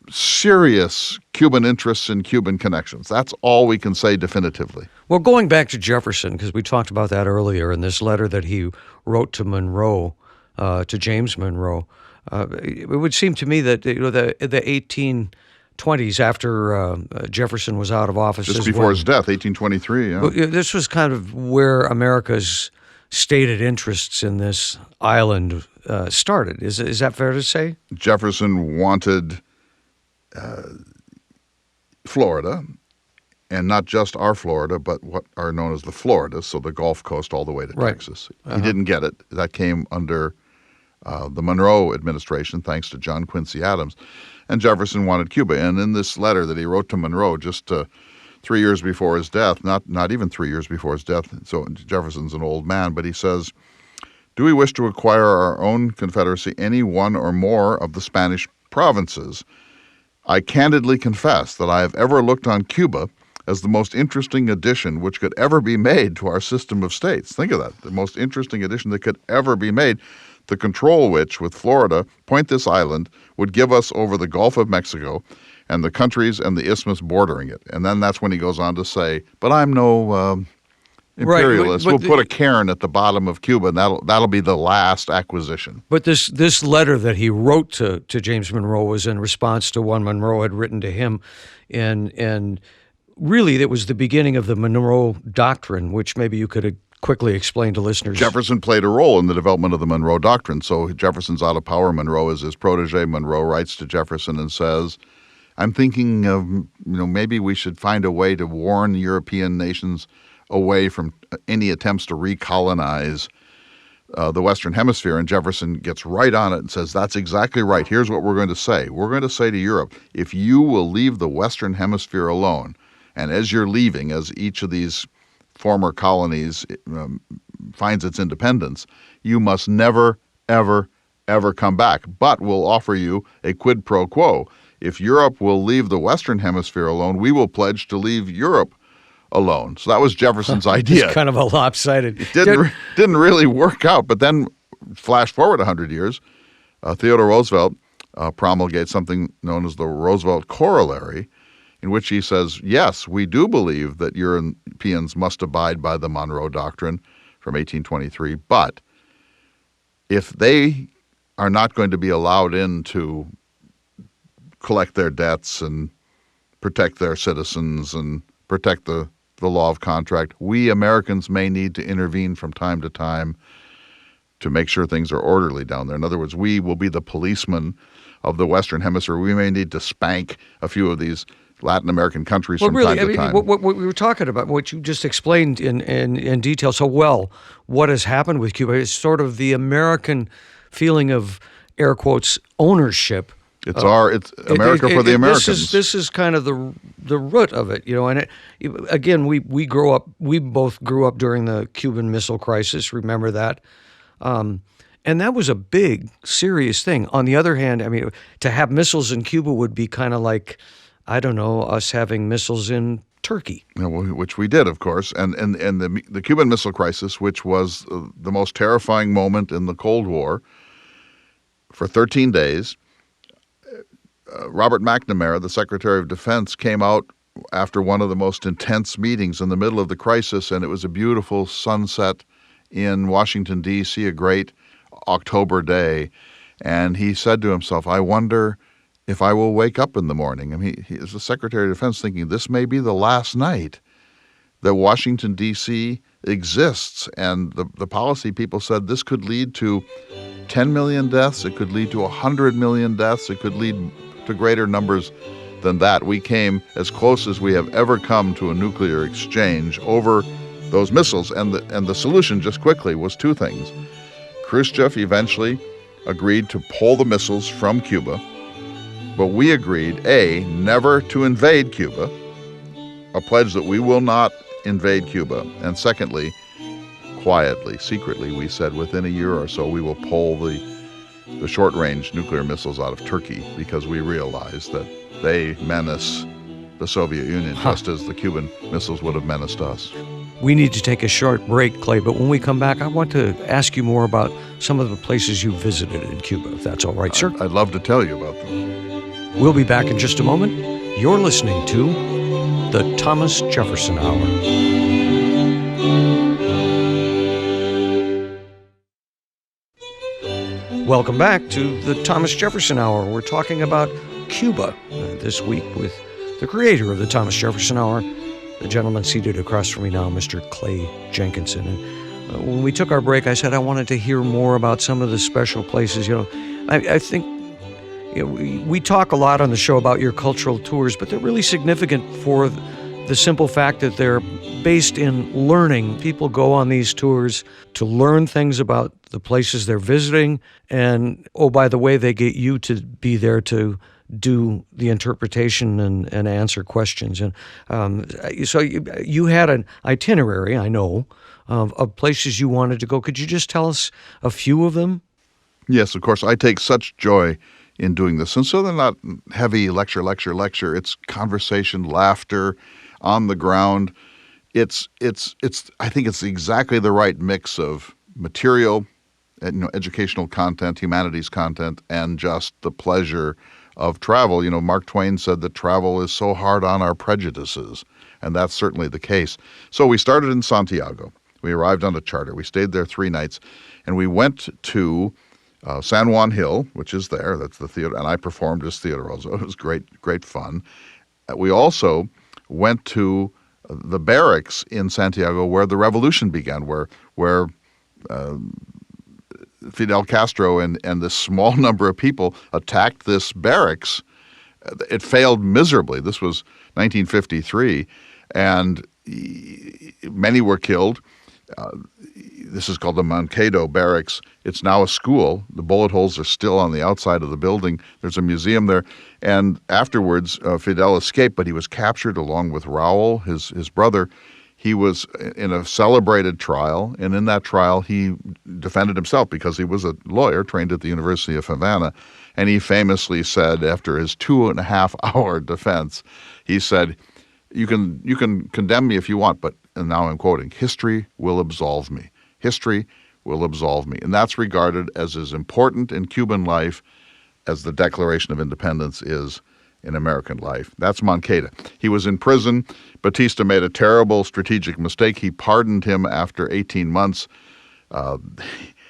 serious Cuban interests and Cuban connections. That's all we can say definitively. Well, going back to Jefferson, because we talked about that earlier in this letter that he wrote to Monroe, to James Monroe, it would seem to me that the 1820s, after Jefferson was out of office, just before his death, 1823. Yeah. This was kind of where America's stated interests in this island started. Is that fair to say? Jefferson wanted Florida, and not just our Florida, but what are known as the Floridas, so the Gulf Coast all the way to Texas. He didn't get it. That came under the Monroe administration, thanks to John Quincy Adams. And Jefferson wanted Cuba. And in this letter that he wrote to Monroe just 3 years before his death, not even 3 years before his death, so Jefferson's an old man, but he says, "Do we wish to acquire our own confederacy, any one or more of the Spanish provinces? I candidly confess that I have ever looked on Cuba as the most interesting addition which could ever be made to our system of states." Think of that, the most interesting addition that could ever be made, to control which, with Florida, point this island, would give us over the Gulf of Mexico and the countries and the isthmus bordering it. And then that's when he goes on to say, but I'm no imperialist. Right, we'll put a cairn at the bottom of Cuba, and that'll be the last acquisition. But this letter that he wrote to James Monroe was in response to one Monroe had written to him, and really it was the beginning of the Monroe Doctrine, which maybe you could quickly explain to listeners. Jefferson played a role in the development of the Monroe Doctrine. So Jefferson's out of power. Monroe is his protege. Monroe writes to Jefferson and says, I'm thinking of, maybe we should find a way to warn European nations away from any attempts to recolonize the Western Hemisphere. And Jefferson gets right on it and says, that's exactly right. Here's what we're going to say. We're going to say to Europe, if you will leave the Western Hemisphere alone, and as you're leaving, as each of these former colonies finds its independence, you must never, ever, ever come back. But we'll offer you a quid pro quo. If Europe will leave the Western Hemisphere alone, we will pledge to leave Europe alone. So that was Jefferson's idea. It's kind of a lopsided. It didn't really work out. But then, flash forward 100 years, Theodore Roosevelt promulgates something known as the Roosevelt Corollary, in which he says, yes, we do believe that Europeans must abide by the Monroe Doctrine from 1823, but if they are not going to be allowed in to collect their debts and protect their citizens and protect the law of contract, we Americans may need to intervene from time to time to make sure things are orderly down there. In other words, we will be the policemen of the Western Hemisphere. We may need to spank a few of these Latin American countries Well, from really, time I to mean, time. what we were talking about, what you just explained in detail so well, what has happened with Cuba is sort of the American feeling of, air quotes, ownership. It's America for the Americans. This is kind of the root of it, And again, we both grew up during the Cuban Missile Crisis. Remember that, and that was a big, serious thing. On the other hand, I mean, to have missiles in Cuba would be kind of like, I don't know, us having missiles in Turkey. Which we did, of course, and the Cuban Missile Crisis, which was the most terrifying moment in the Cold War, for 13 days. Robert McNamara, the Secretary of Defense, came out after one of the most intense meetings in the middle of the crisis, and it was a beautiful sunset in Washington, D.C., a great October day. And he said to himself, I wonder if I will wake up in the morning. I mean, he is the Secretary of Defense thinking this may be the last night that Washington, D.C. exists. And the policy people said this could lead to 10 million deaths. It could lead to 100 million deaths. It could lead to greater numbers than that. We came as close as we have ever come to a nuclear exchange over those missiles. And the solution, just quickly, was two things. Khrushchev eventually agreed to pull the missiles from Cuba, but we agreed, A, never to invade Cuba, a pledge that we will not invade Cuba, and secondly, quietly, secretly, we said within a year or so we will pull the short-range nuclear missiles out of Turkey because we realize that they menace the Soviet Union just as the Cuban missiles would have menaced us. We need to take a short break, Clay, but when we come back, I want to ask you more about some of the places you visited in Cuba, if that's all right, sir. I'd love to tell you about them. We'll be back in just a moment. You're listening to The Thomas Jefferson Hour. Welcome back to the Thomas Jefferson Hour. We're talking about Cuba this week with the creator of the Thomas Jefferson Hour, the gentleman seated across from me now, Mr. Clay Jenkinson. And when we took our break, I said I wanted to hear more about some of the special places. I think we talk a lot on the show about your cultural tours, but they're really significant for the simple fact that they're based in learning. People go on these tours to learn things about the places they're visiting, and oh, by the way, they get you to be there to do the interpretation and answer questions. And so you had an itinerary, I know, of places you wanted to go. Could you just tell us a few of them? Yes, of course. I take such joy in doing this. And so they're not heavy lecture. It's conversation, laughter, on the ground. I think it's exactly the right mix of material, educational content, humanities content, and just the pleasure of travel. Mark Twain said that travel is so hard on our prejudices, and that's certainly the case. So we started in Santiago. We arrived on a charter. We stayed there 3 nights, and we went to San Juan Hill, which is there. That's the theater, and I performed as Theodore Roosevelt. It was great fun. We also went to the barracks in Santiago where the revolution began, where Fidel Castro and this small number of people attacked this barracks. It failed miserably. This was 1953, and many were killed. This is called the Mankato Barracks. It's now a school. The bullet holes are still on the outside of the building. There's a museum there. And afterwards, Fidel escaped, but he was captured along with Raul, his brother. He was in a celebrated trial, and in that trial, he defended himself because he was a lawyer trained at the University of Havana. And he famously said, after his 2.5-hour defense, he said, you can condemn me if you want, but, and now I'm quoting, history will absolve me. History will absolve me. And that's regarded as important in Cuban life as the Declaration of Independence is in American life. That's Mankato. He was in prison. Batista made a terrible strategic mistake. He pardoned him after 18 months.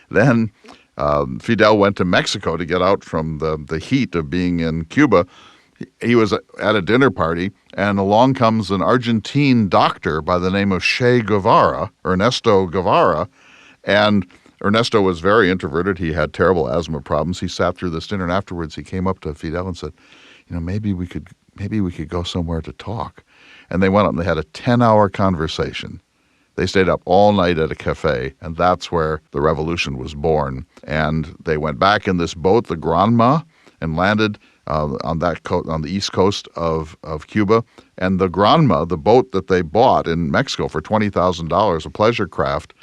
Then Fidel went to Mexico to get out from the heat of being in Cuba. He was at a dinner party, and along comes an Argentine doctor by the name of Ernesto Guevara, and Ernesto was very introverted. He had terrible asthma problems. He sat through this dinner, and afterwards he came up to Fidel and said, maybe we could maybe we could go somewhere to talk. And they went up and they had a 10-hour conversation. They stayed up all night at a cafe, and that's where the revolution was born. And they went back in this boat, the Granma, and landed on the east coast of Cuba. And the Granma, the boat that they bought in Mexico for $20,000, a pleasure craft,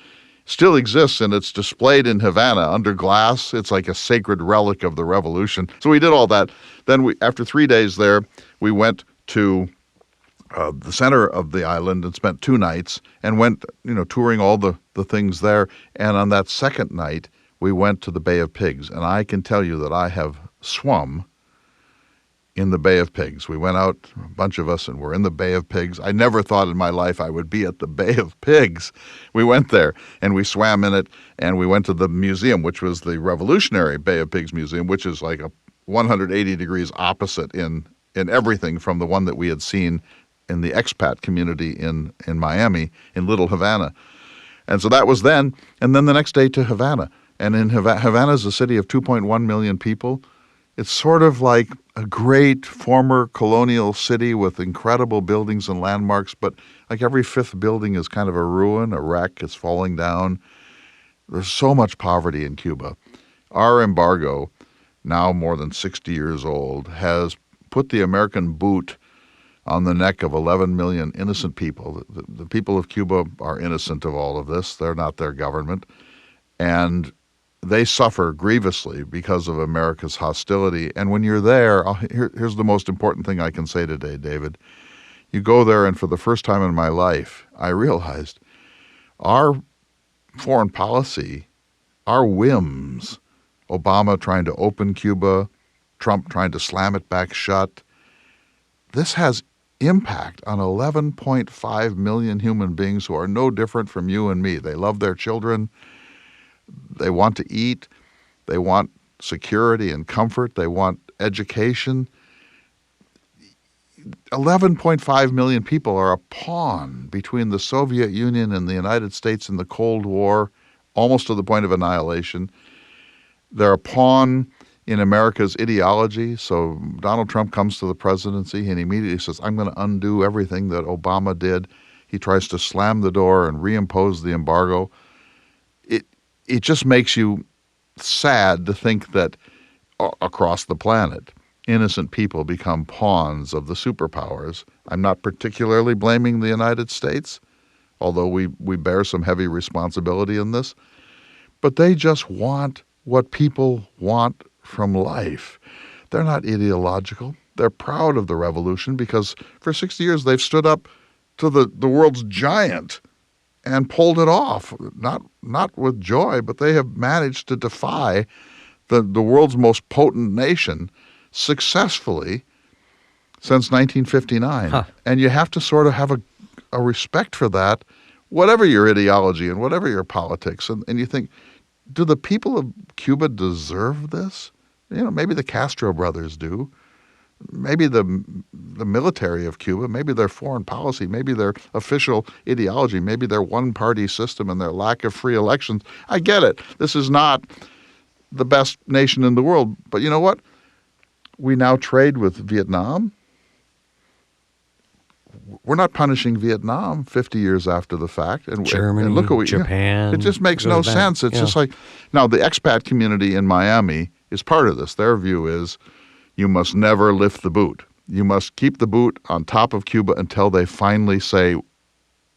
still exists, and it's displayed in Havana under glass. It's like a sacred relic of the revolution. So we did all that. Then after 3 days there, we went to the center of the island and spent 2 nights and went, touring all the things there. And on that second night, we went to the Bay of Pigs. And I can tell you that I have swum in the Bay of Pigs. We went out, a bunch of us, and we're in the Bay of Pigs. I never thought in my life I would be at the Bay of Pigs. We went there, and we swam in it, and we went to the museum, which was the Revolutionary Bay of Pigs Museum, which is like a 180 degrees opposite in everything from the one that we had seen in the expat community in Miami, in Little Havana. And so that was then, and then the next day to Havana. And in Havana is a city of 2.1 million people. It's sort of like a great former colonial city with incredible buildings and landmarks, but like every fifth building is kind of a ruin, a wreck, it's falling down. There's so much poverty in Cuba. Our embargo, now more than 60 years old, has put the American boot on the neck of 11 million innocent people. The people of Cuba are innocent of all of this. They're not their government. And they suffer grievously because of America's hostility. And when you're there, here's the most important thing I can say today, David. You go there, and for the first time in my life, I realized our foreign policy, our whims, Obama trying to open Cuba, Trump trying to slam it back shut, this has impact on 11.5 million human beings who are no different from you and me. They love their children. They want to eat. They want security and comfort. They want education. 11.5 million people are a pawn between the Soviet Union and the United States in the Cold War, almost to the point of annihilation. They're a pawn in America's ideology. So Donald Trump comes to the presidency and immediately says, I'm going to undo everything that Obama did. He tries to slam the door and reimpose the embargo. It just makes you sad to think that across the planet, innocent people become pawns of the superpowers. I'm not particularly blaming the United States, although we bear some heavy responsibility in this. But they just want what people want from life. They're not ideological. They're proud of the revolution because for 60 years they've stood up to the world's giant and pulled it off, not with joy, but they have managed to defy the world's most potent nation successfully since 1959. Huh. And you have to sort of have a respect for that, whatever your ideology and whatever your politics. And you think, do the people of Cuba deserve this? Maybe the Castro brothers do. Maybe the military of Cuba, maybe their foreign policy, maybe their official ideology, maybe their one-party system and their lack of free elections. I get it. This is not the best nation in the world. But you know what? We now trade with Vietnam. We're not punishing Vietnam 50 years after the fact. And Germany, and look at Japan. It just makes no sense. It's just like, now the expat community in Miami is part of this. Their view is, you must never lift the boot. You must keep the boot on top of Cuba until they finally say,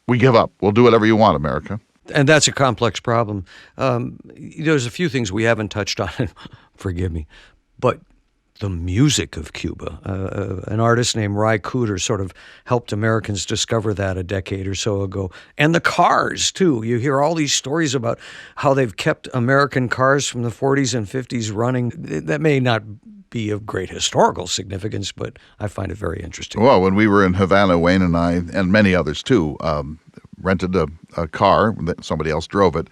we give up. We'll do whatever you want, America. And that's a complex problem. There's a few things we haven't touched on, forgive me, but the music of Cuba. An artist named Ry Cooder sort of helped Americans discover that a decade or so ago. And the cars, too. You hear all these stories about how they've kept American cars from the 40s and 50s running. That may not be of great historical significance, but I find it very interesting. Well, when we were in Havana, Wayne and I, and many others too, rented a car. Somebody else drove it,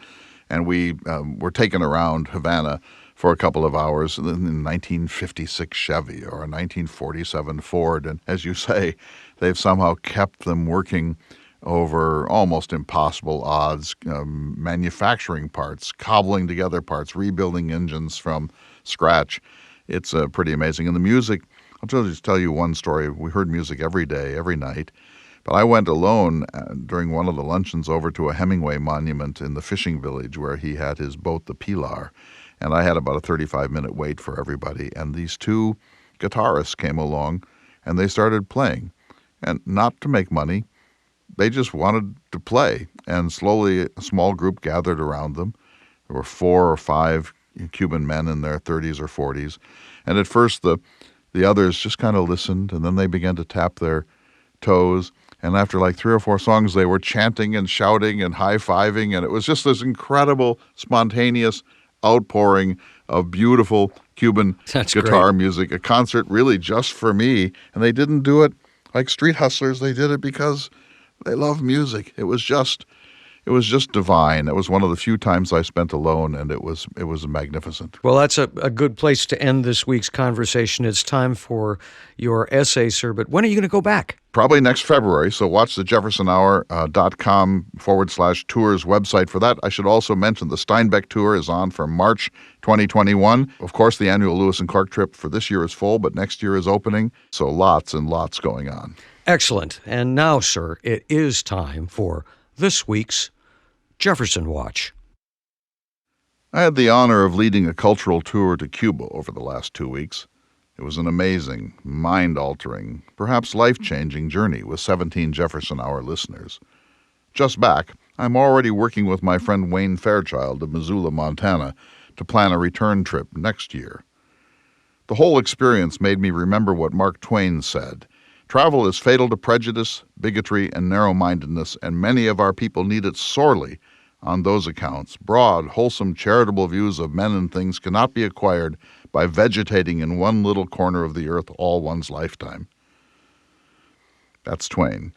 and we were taken around Havana for a couple of hours in a 1956 Chevy or a 1947 Ford. And as you say, they've somehow kept them working over almost impossible odds, manufacturing parts, cobbling together parts, rebuilding engines from scratch. It's pretty amazing. And the music I'll just tell you one story. We heard music every day, every night. But I went alone during one of the luncheons over to a Hemingway monument in the fishing village where he had his boat, the Pilar. And I had about a 35-minute wait for everybody. And these two guitarists came along and they started playing. And not to make money, they just wanted to play. And slowly a small group gathered around them. There were 4 or 5 Cuban men in their 30s or 40s. And at first the others just kind of listened, and then they began to tap their toes. And after like 3 or 4 songs, they were chanting and shouting and high-fiving. And it was just this incredible, spontaneous outpouring of beautiful Cuban guitar music, a concert really just for me. And they didn't do it like street hustlers. They did it because they love music. It was just divine. It was one of the few times I spent alone, and it was magnificent. Well, that's a good place to end this week's conversation. It's time for your essay, sir. But when are you going to go back? Probably next February, so watch the jeffersonhour.com/tours website for that. I should also mention the Steinbeck tour is on for March 2021. Of course, the annual Lewis and Clark trip for this year is full, but next year is opening, so lots and lots going on. Excellent. And now, sir, it is time for this week's Jefferson Watch. I had the honor of leading a cultural tour to Cuba over the last 2 weeks. It was an amazing, mind-altering, perhaps life-changing journey with 17 Jefferson Hour listeners. Just back, I'm already working with my friend Wayne Fairchild of Missoula, Montana, to plan a return trip next year. The whole experience made me remember what Mark Twain said. Travel is fatal to prejudice, bigotry, and narrow-mindedness, and many of our people need it sorely on those accounts. Broad, wholesome, charitable views of men and things cannot be acquired by vegetating in one little corner of the earth all one's lifetime. That's Twain.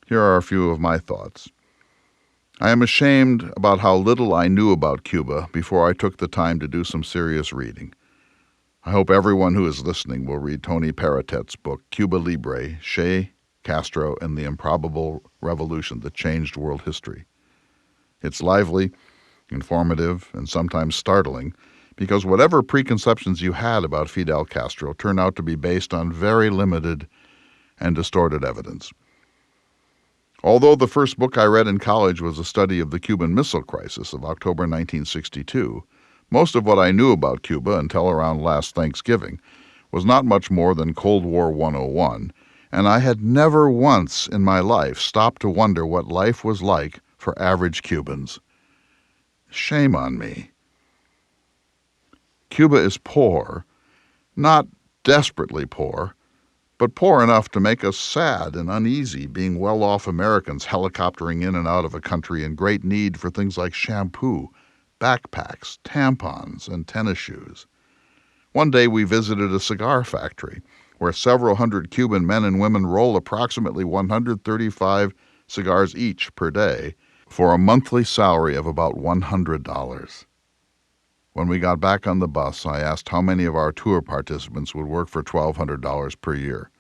Here are a few of my thoughts. I am ashamed about how little I knew about Cuba before I took the time to do some serious reading. I hope everyone who is listening will read Tony Paratet's book, Cuba Libre, Che, Castro, and the Improbable Revolution that Changed World History. It's lively, informative, and sometimes startling, because whatever preconceptions you had about Fidel Castro turn out to be based on very limited and distorted evidence. Although the first book I read in college was a study of the Cuban Missile Crisis of October 1962, most of what I knew about Cuba until around last Thanksgiving was not much more than Cold War 101, and I had never once in my life stopped to wonder what life was like for average Cubans. Shame on me. Cuba is poor, not desperately poor, but poor enough to make us sad and uneasy, being well-off Americans helicoptering in and out of a country in great need for things like shampoo, backpacks, tampons, and tennis shoes. One day we visited a cigar factory where several hundred Cuban men and women roll approximately 135 cigars each per day for a monthly salary of about $100. When we got back on the bus, I asked how many of our tour participants would work for $1,200 per year.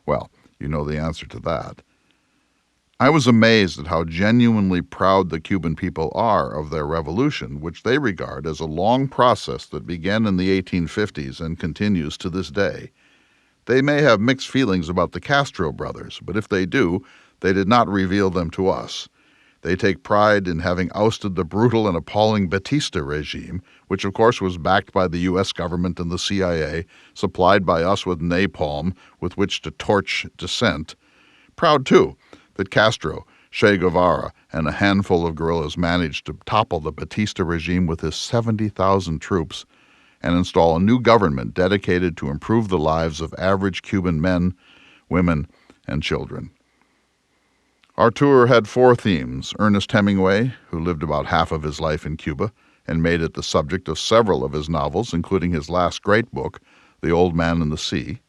Well, you know the answer to that. I was amazed at how genuinely proud the Cuban people are of their revolution, which they regard as a long process that began in the 1850s and continues to this day. They may have mixed feelings about the Castro brothers, but if they do, they did not reveal them to us. They take pride in having ousted the brutal and appalling Batista regime, which of course was backed by the U.S. government and the CIA, supplied by us with napalm with which to torch dissent. Proud, too, that Castro, Che Guevara, and a handful of guerrillas managed to topple the Batista regime with his 70,000 troops and install a new government dedicated to improve the lives of average Cuban men, women, and children. Our tour had 4 themes. Ernest Hemingway, who lived about half of his life in Cuba and made it the subject of several of his novels, including his last great book, The Old Man and the Sea.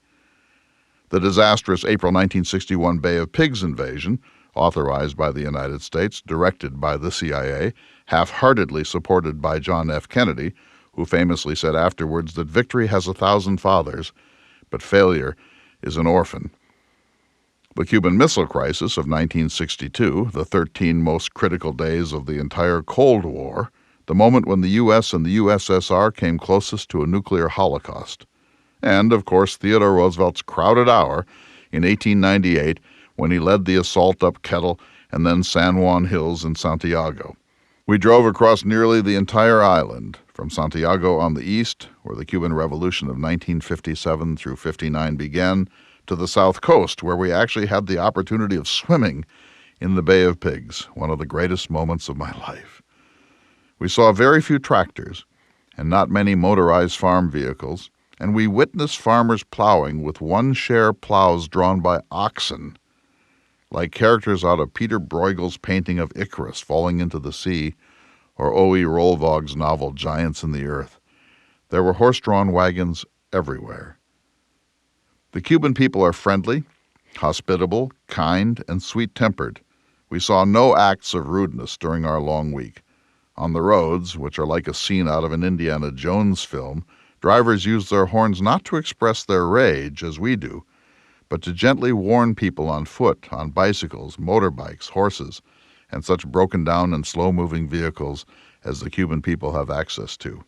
The disastrous April 1961 Bay of Pigs invasion, authorized by the United States, directed by the CIA, half-heartedly supported by John F. Kennedy, who famously said afterwards that victory has 1,000 fathers, but failure is an orphan. The Cuban Missile Crisis of 1962, the 13 most critical days of the entire Cold War, the moment when the U.S. and the USSR came closest to a nuclear holocaust. And, of course, Theodore Roosevelt's crowded hour in 1898 when he led the assault up Kettle and then San Juan Hills in Santiago. We drove across nearly the entire island, from Santiago on the east, where the Cuban Revolution of 1957 through 59 began, to the south coast, where we actually had the opportunity of swimming in the Bay of Pigs, one of the greatest moments of my life. We saw very few tractors and not many motorized farm vehicles, and we witnessed farmers plowing with one-share plows drawn by oxen, like characters out of Peter Bruegel's painting of Icarus falling into the sea, or O.E. Rollvog's novel Giants in the Earth. There were horse-drawn wagons everywhere. The Cuban people are friendly, hospitable, kind, and sweet-tempered. We saw no acts of rudeness during our long week. On the roads, which are like a scene out of an Indiana Jones film, drivers use their horns not to express their rage, as we do, but to gently warn people on foot, on bicycles, motorbikes, horses, and such broken-down and slow-moving vehicles as the Cuban people have access to.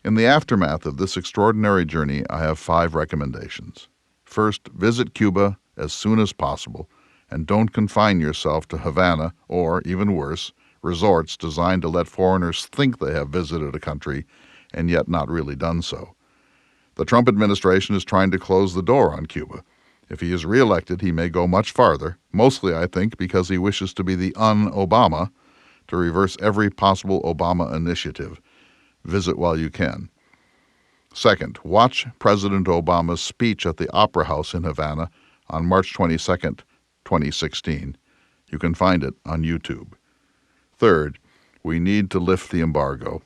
In the aftermath of this extraordinary journey, I have 5 recommendations. First, visit Cuba as soon as possible, and don't confine yourself to Havana or, even worse, resorts designed to let foreigners think they have visited a country and yet not really done so. The Trump administration is trying to close the door on Cuba. If he is reelected, he may go much farther, mostly, I think, because he wishes to be the un-Obama, to reverse every possible Obama initiative. Visit while you can. Second, watch President Obama's speech at the Opera House in Havana on March 22, 2016. You can find it on YouTube. Third, we need to lift the embargo.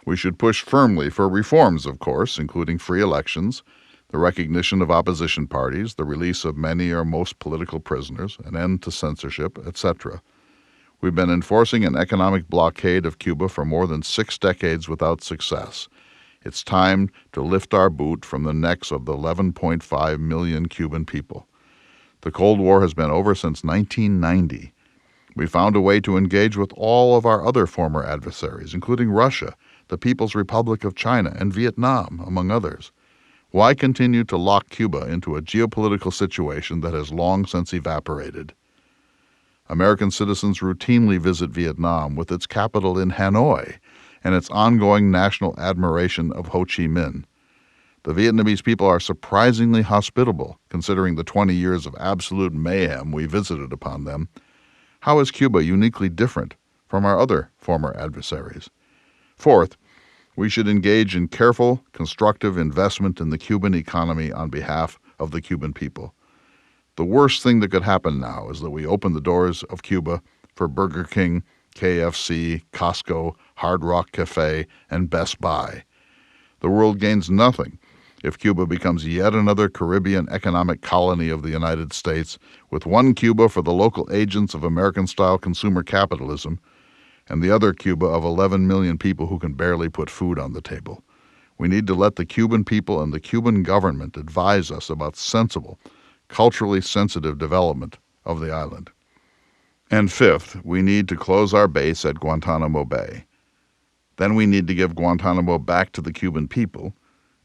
We should push firmly for reforms, of course, including free elections, the recognition of opposition parties, the release of many or most political prisoners, an end to censorship, etc. We've been enforcing an economic blockade of Cuba for more than 6 decades without success. It's time to lift our boot from the necks of the 11.5 million Cuban people. The Cold War has been over since 1990. We found a way to engage with all of our other former adversaries, including Russia, the People's Republic of China, and Vietnam, among others. Why continue to lock Cuba into a geopolitical situation that has long since evaporated? American citizens routinely visit Vietnam with its capital in Hanoi and its ongoing national admiration of Ho Chi Minh. The Vietnamese people are surprisingly hospitable, considering the 20 years of absolute mayhem we visited upon them. How is Cuba uniquely different from our other former adversaries? Fourth, we should engage in careful, constructive investment in the Cuban economy on behalf of the Cuban people. The worst thing that could happen now is that we open the doors of Cuba for Burger King, KFC, Costco, Hard Rock Cafe, and Best Buy. The world gains nothing if Cuba becomes yet another Caribbean economic colony of the United States, with one Cuba for the local agents of American-style consumer capitalism, and the other Cuba of 11 million people who can barely put food on the table. We need to let the Cuban people and the Cuban government advise us about sensible, culturally sensitive development of the island. And fifth, we need to close our base at Guantanamo Bay. Then we need to give Guantanamo back to the Cuban people,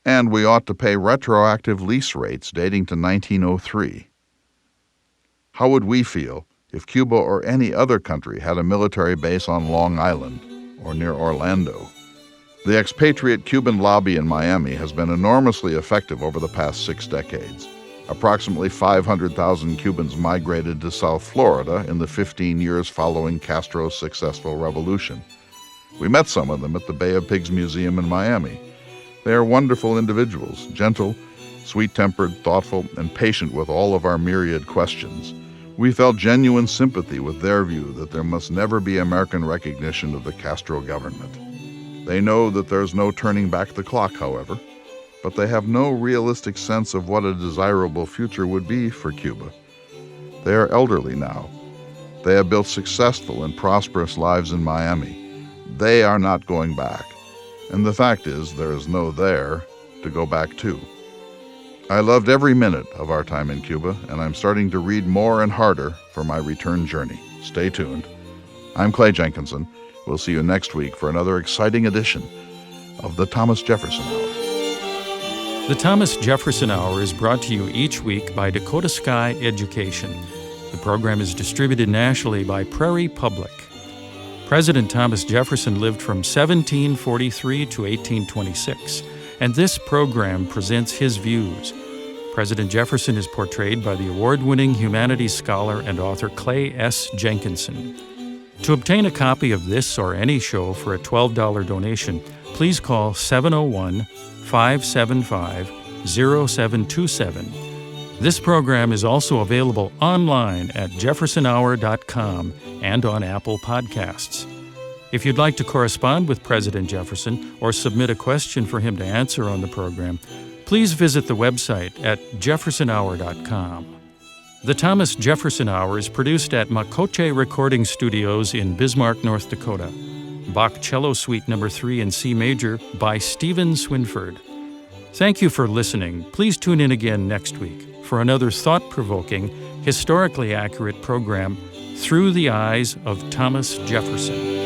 and we ought to pay retroactive lease rates dating to 1903. How would we feel if Cuba or any other country had a military base on Long Island or near Orlando? The expatriate Cuban lobby in Miami has been enormously effective over the past 6 decades. Approximately 500,000 Cubans migrated to South Florida in the 15 years following Castro's successful revolution. We met some of them at the Bay of Pigs Museum in Miami. They are wonderful individuals, gentle, sweet-tempered, thoughtful, and patient with all of our myriad questions. We felt genuine sympathy with their view that there must never be American recognition of the Castro government. They know that there's no turning back the clock, however, but they have no realistic sense of what a desirable future would be for Cuba. They are elderly now. They have built successful and prosperous lives in Miami. They are not going back. And the fact is, there is no there to go back to. I loved every minute of our time in Cuba, and I'm starting to read more and harder for my return journey. Stay tuned. I'm Clay Jenkinson. We'll see you next week for another exciting edition of the Thomas Jefferson Hour. The Thomas Jefferson Hour is brought to you each week by Dakota Sky Education. The program is distributed nationally by Prairie Public. President Thomas Jefferson lived from 1743 to 1826, and this program presents his views. President Jefferson is portrayed by the award-winning humanities scholar and author Clay S. Jenkinson. To obtain a copy of this or any show for a $12 donation, please call 701-575-0727. This program is also available online at jeffersonhour.com and on Apple Podcasts. If you'd like to correspond with President Jefferson or submit a question for him to answer on the program, please visit the website at jeffersonhour.com. The Thomas Jefferson Hour is produced at Makoche Recording Studios in Bismarck, North Dakota. Bach Cello Suite No. 3 in C Major by Stephen Swinford. Thank you for listening. Please tune in again next week for another thought-provoking, historically accurate program, Through the Eyes of Thomas Jefferson.